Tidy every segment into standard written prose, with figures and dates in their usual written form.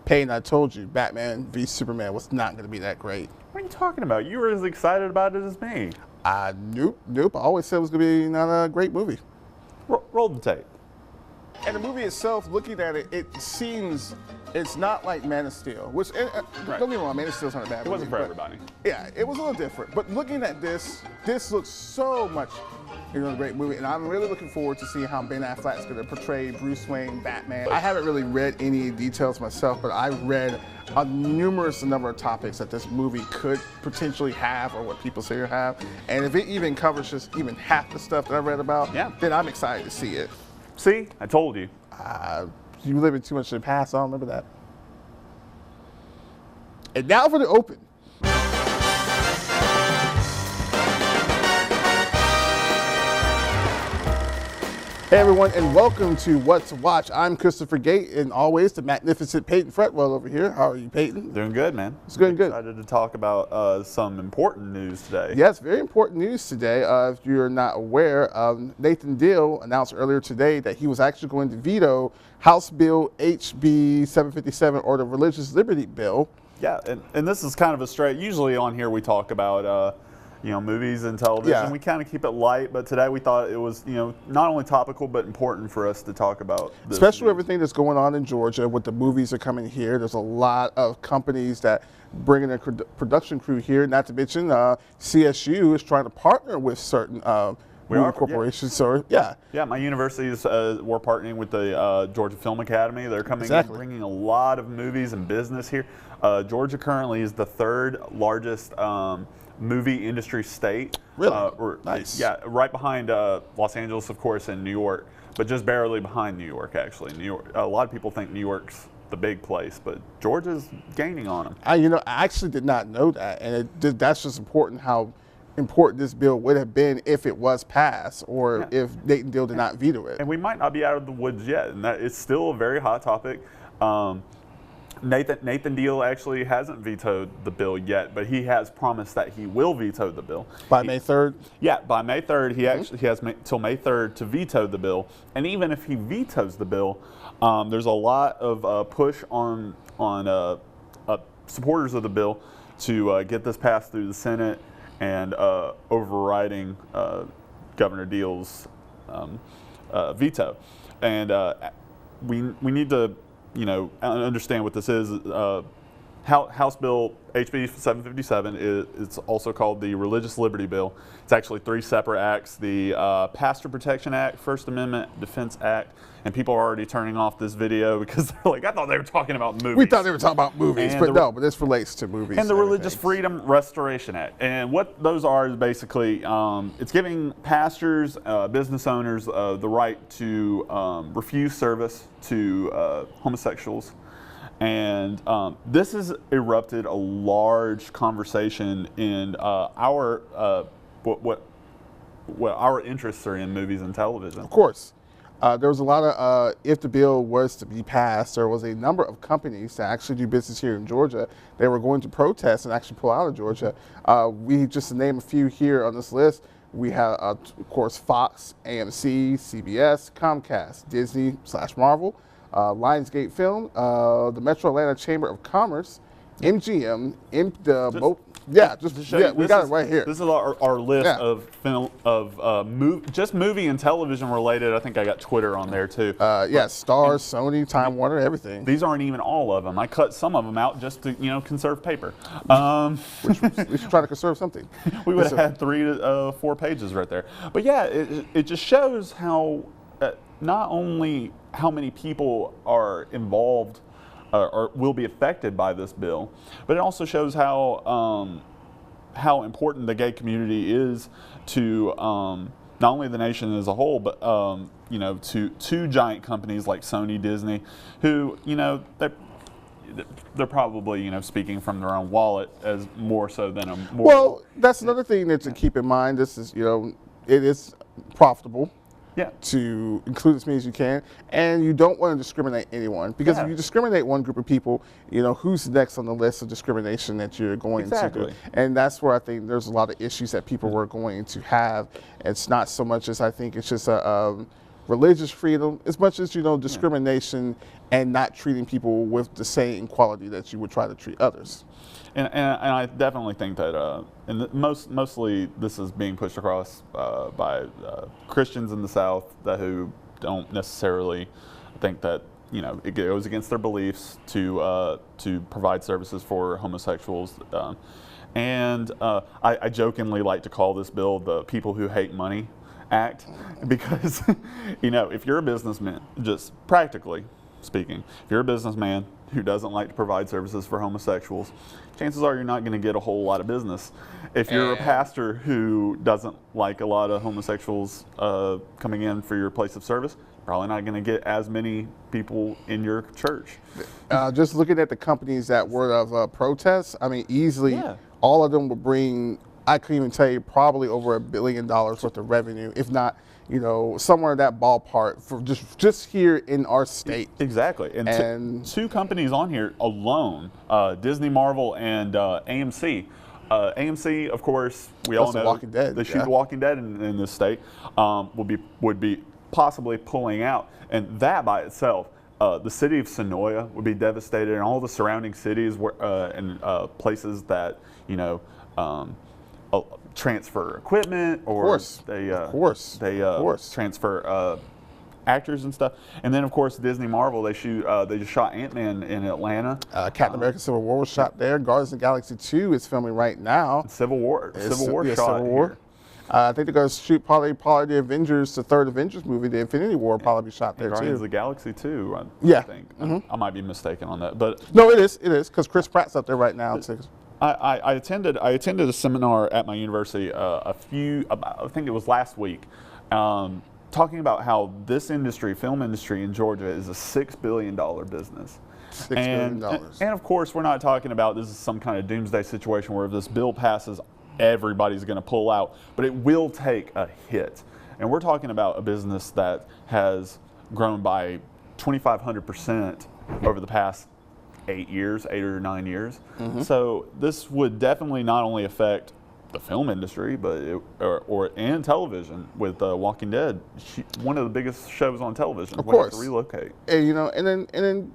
Peyton, I told you, Batman v Superman was not going to be that great. What are you talking about? You were as excited about it as me. Nope. I always said it was going to be not a great movie. Roll the tape. And the movie itself, looking at it, it seems it's not like Man of Steel, which, Right. don't get me wrong, Man of Steel's not a bad movie. It wasn't for but everybody. Yeah, it was a little different. But looking at this looks so much, a great movie. And I'm really looking forward to seeing how Ben Affleck's going to portray Bruce Wayne, Batman. I haven't really read any details myself, but I read a numerous number of topics that this movie could potentially have or what people say it have. And if it even covers just even half the stuff that I read about, then I'm excited to see it. See, I told you. You live in too much in the past, I don't remember that. And now for the open. Hey everyone, and welcome to What to Watch. I'm Christopher Gate, and always the magnificent Peyton Fretwell over here. How are you, Peyton? Doing good, man. It's going good. Excited to talk about some important news today. Yes, very important news today. If you're not aware, Nathan Deal announced earlier today that he was actually going to veto House Bill HB 757, or the Religious Liberty Bill. Yeah, and this is kind of a straight. Usually on here we talk about movies and television. Yeah. We kind of keep it light, but today we thought it was not only topical but important for us to talk about. This Especially news. everything that's going on in Georgia with the movies are coming here. There's a lot of companies that bring in a production crew here. Not to mention CSU is trying to partner with certain movie corporations. Yeah. So Yeah, my universities we're partnering with the Georgia Film Academy. They're coming in, bringing a lot of movies and business here. Georgia currently is the third largest movie industry state. Really? Nice. Yeah, right behind Los Angeles, of course, and New York, but just barely behind New York, actually. New York. A lot of people think New York's the big place, but Georgia's gaining on them. I actually did not know that, and that's just important how important this bill would have been if it was passed, or if Nathan Deal did not veto it. And we might not be out of the woods yet, and that it's still a very hot topic. Nathan Deal actually hasn't vetoed the bill yet, but he has promised that he will veto the bill. By May 3rd? Yeah, by May 3rd. He actually has till May 3rd to veto the bill. And even if he vetoes the bill, there's a lot of push on supporters of the bill to get this passed through the Senate and overriding Governor Deal's veto. And we need to understand what this is. House Bill HB 757 it's also called the Religious Liberty Bill. It's actually three separate acts: the Pastor Protection Act, First Amendment Defense Act. And people are already turning off this video because they're like, I thought they were talking about movies. We thought they were talking about movies, and but this relates to movies. And the Religious Freedom Restoration Act. And what those are is basically, it's giving pastors, business owners, the right to refuse service to homosexuals. And this has erupted a large conversation in what our interests are in movies and television. Of course. There was a lot of, if the bill was to be passed, there was a number of companies that actually do business here in Georgia. They were going to protest and actually pull out of Georgia. We just to name a few here on this list. We have, of course, Fox, AMC, CBS, Comcast, Disney/Marvel, Lionsgate Film, the Metro Atlanta Chamber of Commerce, MGM, we got it right here. This is our list of film just movie and television related. I think I got Twitter on there too. Stars, Sony, Time Warner, everything. These aren't even all of them. I cut some of them out just to conserve paper. We should try to conserve something. We would have had 3 to 4 pages right there. But yeah, it just shows how not only how many people are involved or will be affected by this bill, but it also shows how important the gay community is to not only the nation as a whole, but to giant companies like Sony, Disney, who they're probably speaking from their own wallet as more so than a more. Well, that's another thing that to keep in mind. This is it is profitable. Yeah. To include as many as you can, and you don't want to discriminate anyone, because if you discriminate one group of people, who's next on the list of discrimination that you're going to do. And that's where I think there's a lot of issues that people were going to have. It's not so much as I think it's just religious freedom as much as, discrimination and not treating people with the same quality that you would try to treat others. And I definitely think that, mostly this is being pushed across by Christians in the South who don't necessarily think that it goes against their beliefs to provide services for homosexuals. I jokingly like to call this bill the People Who Hate Money Act, because if you're a businessman, just practically speaking, if you're a businessman who doesn't like to provide services for homosexuals, chances are you're not going to get a whole lot of business. If you're a pastor who doesn't like a lot of homosexuals coming in for your place of service, probably not going to get as many people in your church. Just looking at the companies that were of protests, I mean, easily all of them would bring, I couldn't even tell you, probably over $1 billion worth of revenue, if not, somewhere in that ballpark for just here in our state. Exactly. And two companies on here alone, Disney, Marvel, and AMC. AMC, of course, we all know Walking Dead. They shoot The Walking Dead in this state. Would be possibly pulling out, and that by itself, the city of Sonoya would be devastated, and all the surrounding cities and places that transfer equipment, or they transfer actors and stuff. And then of course Disney Marvel, they just shot Ant-Man in Atlanta. Captain America: Civil War was shot there. Guardians of the Galaxy 2 is filming right now. Civil War shot here. I think they're going to shoot probably the Avengers, the third Avengers movie, the Infinity War, probably be shot there too. Guardians of the Galaxy 2, I think. I might be mistaken on that, but no, it is because Chris Pratt's up there right now too. I attended a seminar at my university I think it was last week, talking about how this industry, film industry in Georgia, is a $6 billion business. $6 billion. And of course, we're not talking about this is some kind of doomsday situation where if this bill passes, everybody's going to pull out, but it will take a hit. And we're talking about a business that has grown by 2,500% over the past 8 or 9 years. So this would definitely not only affect the film industry, but and television with Walking Dead, one of the biggest shows on television. Of course, to relocate. And and then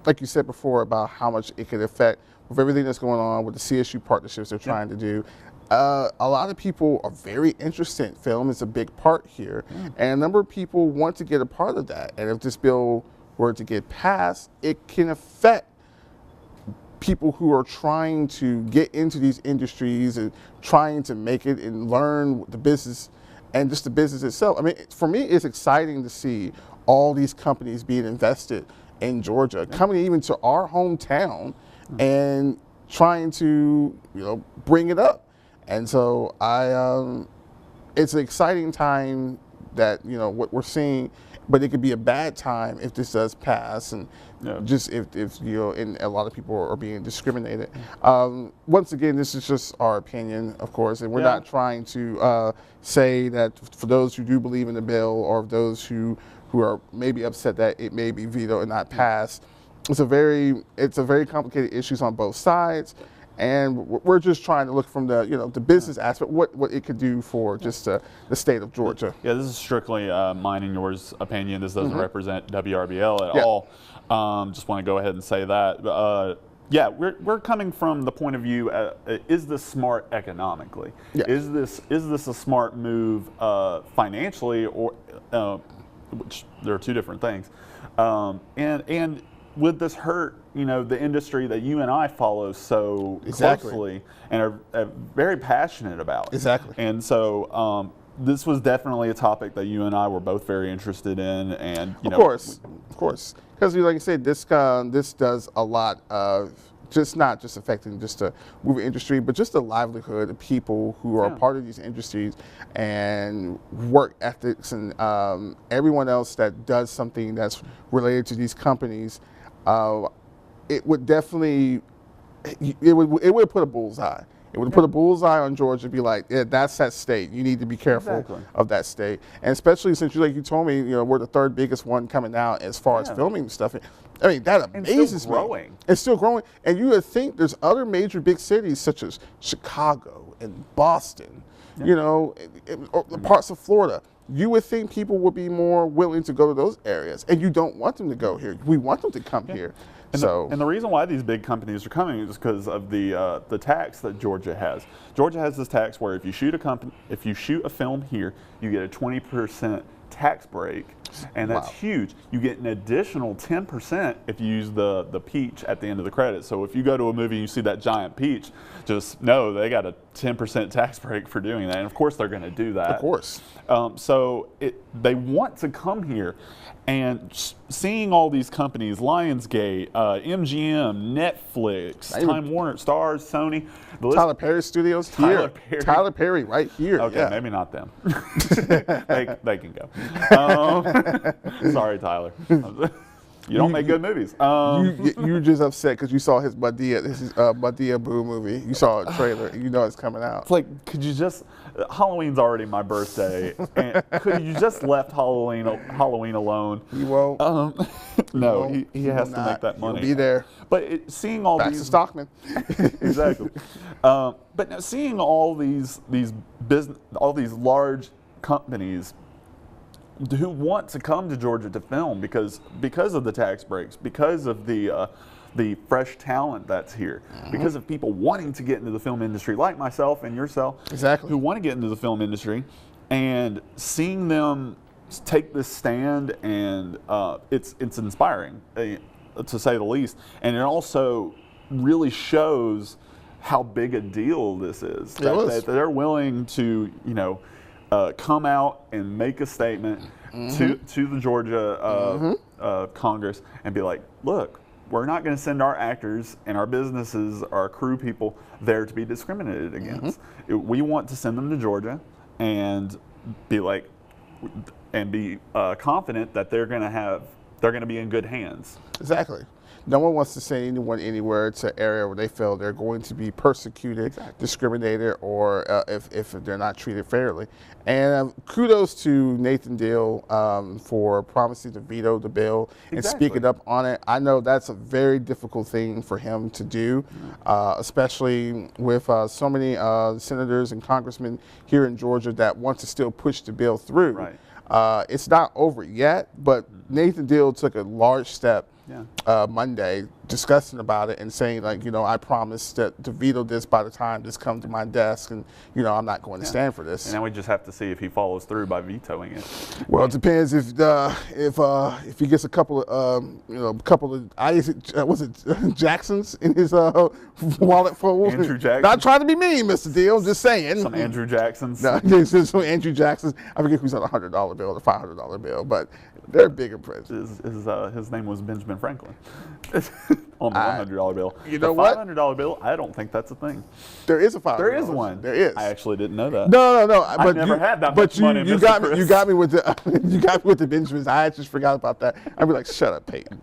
like you said before about how much it could affect with everything that's going on with the CSU partnerships they're trying to do. A lot of people are very interested. Film is a big part here, and a number of people want to get a part of that. And if this bill were to get passed, it can affect people who are trying to get into these industries and trying to make it and learn the business and just the business itself. I mean, for me, it's exciting to see all these companies being invested in Georgia, coming even to our hometown and trying to, bring it up. And so it's an exciting time that, what we're seeing, but it could be a bad time if this does pass, and just if and a lot of people are being discriminated. Once again, this is just our opinion, of course, and we're not trying to say that for those who do believe in the bill or those who are maybe upset that it may be vetoed and not passed. It's a very complicated issues on both sides. And we're just trying to look from the the business aspect, what it could do for just the state of Georgia. Yeah, this is strictly mine and yours opinion. This doesn't represent WRBL at all. Just want to go ahead and say that. Yeah, we're coming from the point of view: is this smart economically? Yeah. Is this a smart move financially, or which there are two different things, and would this hurt, the industry that you and I follow so closely and are very passionate about? Exactly. And so this was definitely a topic that you and I were both very interested in, and of course, because like I said, this does a lot of not just affecting just the movie industry, but just the livelihood of people who are part of these industries and work ethics and everyone else that does something that's related to these companies. It would definitely, it would put a bullseye. It would put a bullseye on Georgia and be like, yeah, that's that state. You need to be careful of that state. And especially since you told me, we're the third biggest one coming out as far as filming stuff. I mean, that amazes me. It's still growing. And you would think there's other major big cities such as Chicago and Boston, or parts of Florida you would think people would be more willing to go to those areas, and you don't want them to go here. We want them to come here. And the reason why these big companies are coming is because of the tax that Georgia has. Georgia has this tax where if you shoot a film here, you get a 20% tax break, and that's huge. You get an additional 10% if you use the peach at the end of the credits. So if you go to a movie and you see that giant peach, just know they got a 10% tax break for doing that, and of course they're going to do that. Of course. So they want to come here, and seeing all these companies, Lionsgate, MGM, Netflix, Time Warner, Starz, Sony, Tyler Perry Studios here. Tyler Perry right here. Okay, maybe not them. they can go. Sorry, Tyler. You don't make good movies. You just upset because you saw his Madea Boo movie. You saw a trailer. You know it's coming out. It's like, could you just? Halloween's already my birthday. And could you just left Halloween alone? He won't. No, he has to make that money. He'll be there. But seeing all Back these to Stockman. Exactly. But now seeing all these large companies who want to come to Georgia to film because of the tax breaks, because of the fresh talent that's here, because of people wanting to get into the film industry, like myself and yourself, who want to get into the film industry, and seeing them take this stand, and it's inspiring, to say the least, and it also really shows how big a deal this is. That they're willing to, come out and make a statement to the Georgia Congress and be like, look, we're not going to send our actors and our businesses, our crew people there to be discriminated against. We want to send them to Georgia and be like, and be confident that they're going to be in good hands. Exactly. No one wants to send anyone anywhere to an area where they feel they're going to be persecuted, discriminated, or if they're not treated fairly. And kudos to Nathan Deal for promising to veto the bill and speaking up on it. I know that's a very difficult thing for him to do, especially with so many senators and congressmen here in Georgia that want to still push the bill through. Right. It's not over yet, but Nathan Deal took a large step Monday discussing about it and saying, like, I promised to veto this by the time this comes to my desk, and I'm not going to stand for this. And now we just have to see if he follows through by vetoing it. Well, it depends if he gets a couple of was it Jacksons in his wallet full. Andrew Jackson. Not trying to be mean, Mr. Deal. I'm just saying. Some Andrew Jacksons. No, there's some Andrew Jacksons. I forget who's on the $100 bill or the $500 bill, but they're bigger presidents. His name was Benjamin Franklin. On the $100 bill. You know what? $500 bill, I don't think that's a thing. There is a $500. There is one. There is. I actually didn't know that. No. I never had that much money, you Mr. got me. Chris. You got me with the Benjamins. I just forgot about that. I'd be like, shut up, Peyton.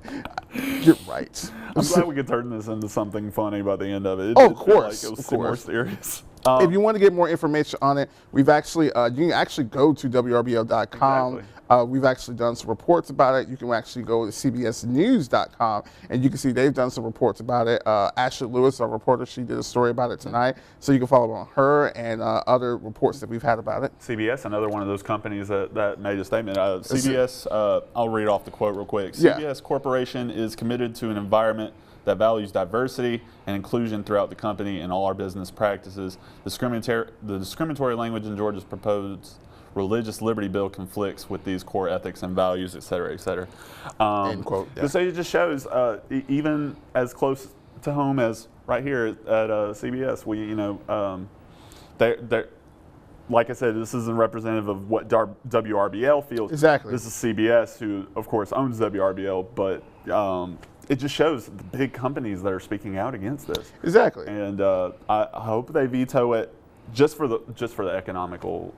You're right. I'm glad we could turn this into something funny by the end of it. Of course. It was more serious. If you want to get more information on it, we've actually you can actually go to WRBL.com. Exactly. We've actually done some reports about it. You can actually go to CBSNews.com, and you can see they've done some reports about it. Ashley Lewis, our reporter, she did a story about it tonight. So you can follow on her and other reports that we've had about it. CBS, another one of those companies that made a statement. CBS, I'll read off the quote real quick. CBS Corporation is committed to an environment that values diversity and inclusion throughout the company and all our business practices. The discriminatory language in Georgia's proposed religious liberty bill conflicts with these core ethics and values, et cetera, et cetera. End quote. Yeah. So it just shows, even as close to home as right here at CBS, they're like I said, this isn't representative of what WRBL feels. Exactly. This is CBS, who of course owns WRBL, but it just shows the big companies that are speaking out against this. Exactly. And I hope they veto it just for the economical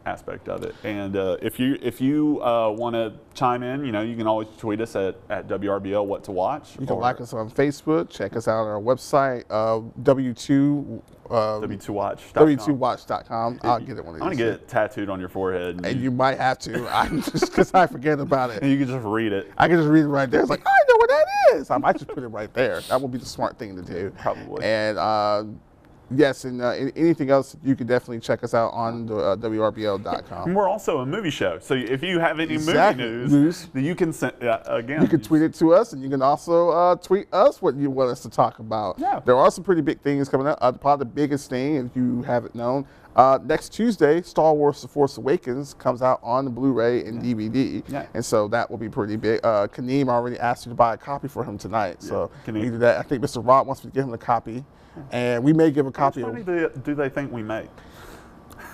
aspect of it. And if you want to chime in, you can always tweet us at WRBL What to Watch. You can like us on Facebook. Check us out on our website, W2Watch.com. I'll get it one of these. I'm going to get it tattooed on your forehead. And you might have to, just because I forget about it. And you can just read it. I can just read it right there. It's like, I know what that is. I might just put it right there. That would be the smart thing to do. Probably. And Yes, and anything else, you can definitely check us out on the WRBL.com. And we're also a movie show, so if you have any Exactly. movie news, then you can send again. You can tweet it to us, and you can also tweet us what you want us to talk about. Yeah. There are some pretty big things coming up. Probably the biggest thing, if you haven't known, next Tuesday, Star Wars The Force Awakens comes out on the Blu-ray and DVD. Yeah. And so that will be pretty big. Kaneem already asked you to buy a copy for him tonight. So Kaneem. we do that. I think Mr. Rod wants me to give him a copy. And we may give a copy How of much money do they think we make?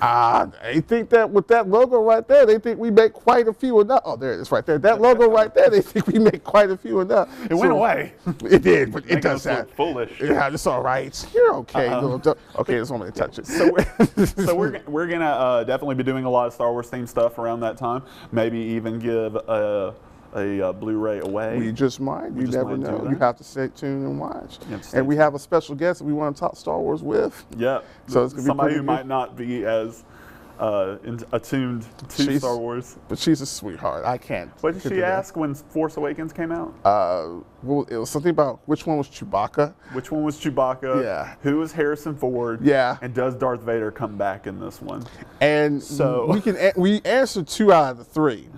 They think that with that logo right there, they think we make quite a few enough. Oh, there it is right there. That logo right there, they think we make quite a few enough. It went away. It did, but it Making does us that. look foolish. Yeah, it's all right. You're okay. Okay, just want me to touch it. So we're gonna definitely be doing a lot of Star Wars themed stuff around that time. Maybe even give a Blu-ray away. We just might. You just never might do know. that. You have to stay tuned and watch. You have to stay And we have a special guest that we want to talk Star Wars with. Yeah. So it's gonna be somebody pretty who good. might not be as attuned to She's- Star Wars. But she's a sweetheart. I can't. What did do she that. ask when Force Awakens came out? Well, it was something about which one was Chewbacca. Which one was Chewbacca? Yeah. Who was Harrison Ford? Yeah. And does Darth Vader come back in this one? And So- we answered 2 out of the 3.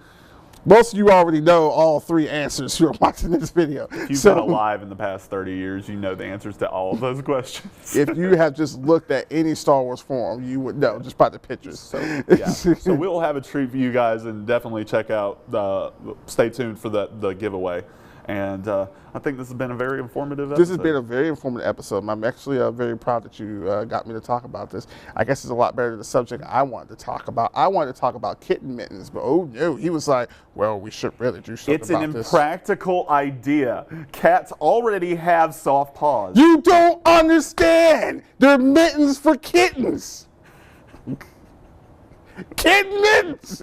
Most of you already know all 3 answers who are watching this video. If you've So been alive in the past 30 years, you know the answers to all of those questions. if you have just looked at any Star Wars forum, you would know just by the pictures. So yeah, so we'll have a treat for you guys, and definitely check out. Stay tuned for the giveaway. And I think this has been a very informative episode. This has been a very informative episode. I'm actually very proud that you got me to talk about this. I guess it's a lot better than the subject I wanted to talk about. I wanted to talk about kitten mittens, but oh no, he was like, well, we should really do something It's an about this. impractical idea. Cats already have soft paws. You don't understand. They're mittens for kittens. Kitten mittens.